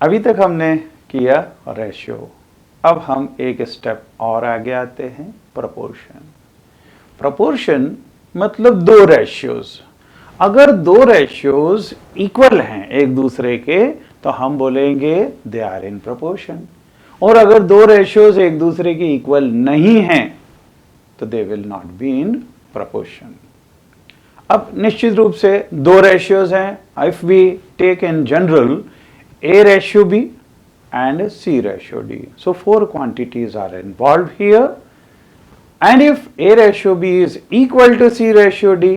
अभी तक हमने किया रेशियो, अब हम एक स्टेप और आगे आते हैं, प्रोपोर्शन। प्रोपोर्शन मतलब दो रेशियोज। अगर दो रेशियोज इक्वल हैं एक दूसरे के तो हम बोलेंगे दे आर इन प्रोपोर्शन, और अगर दो रेशियोज एक दूसरे के इक्वल नहीं हैं तो they will not be in proportion. अब निश्चित रूप से दो रेशियोज हैं, if we take in general A ratio B and C ratio D. So 4 quantities are involved here, and if A ratio B is equal to C ratio D,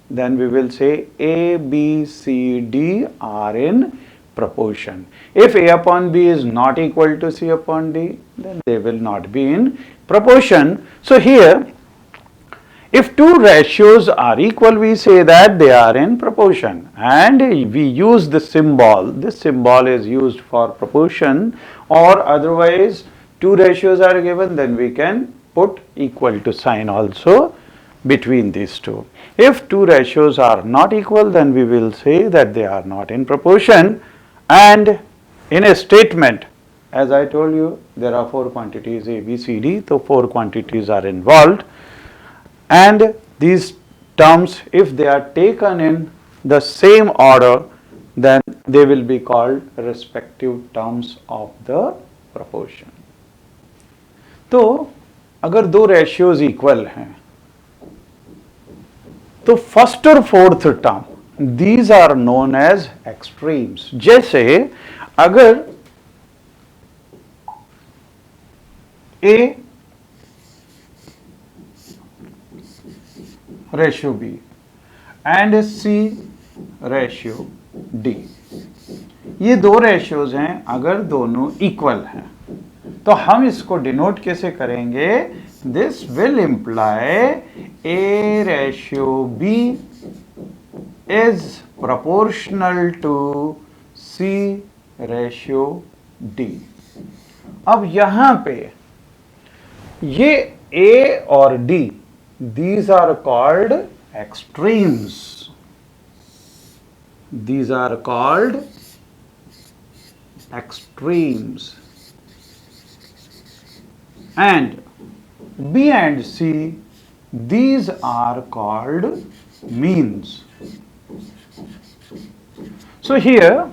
then we will say A, B, C, D are in proportion. If A upon B is not equal to C upon D, then they will not be in proportion. So here, if two ratios are equal, we say that they are in proportion, and we use the symbol. This symbol is used for proportion, or otherwise two ratios are given, then we can put equal to sign also between these two. If two ratios are not equal, then we will say that they are not in proportion. And in a statement, as I told you, there are 4 quantities A, B, C, D, so 4 quantities are involved. And these terms, if they are taken in the same order, then they will be called respective terms of the proportion. तो अगर दो ratios equal हैं तो first और fourth term these are known as extremes. जैसे अगर A ratio B and C ratio D, ये दो रेशियोज हैं, अगर दोनों इक्वल हैं तो हम इसको डिनोट कैसे करेंगे? This will imply A ratio B is proportional to C ratio D। अब यहां पे ये A और D, these are called extremes. These are called extremes. And B and C, these are called means. So here,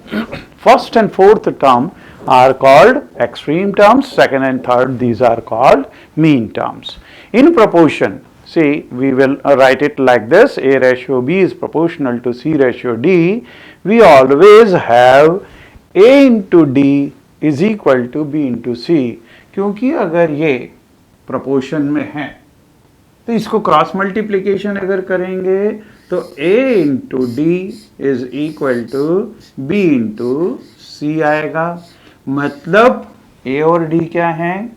first and fourth term are called extreme terms, second and third, these are called mean terms. In proportion, see, we will write it like this: A ratio B is proportional to C ratio D. We always have A into D is equal to B into C, क्योंकि अगर ये proportion में है तो इसको cross multiplication अगर करेंगे तो A into D is equal to B into C आएगा। मतलब A और D क्या हैं?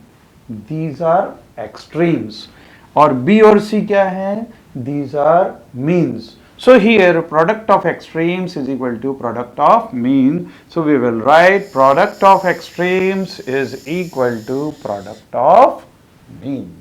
These are extremes. और B और C क्या है? These are means. So here product of extremes is equal to product of mean. So we will write product of extremes is equal to product of mean.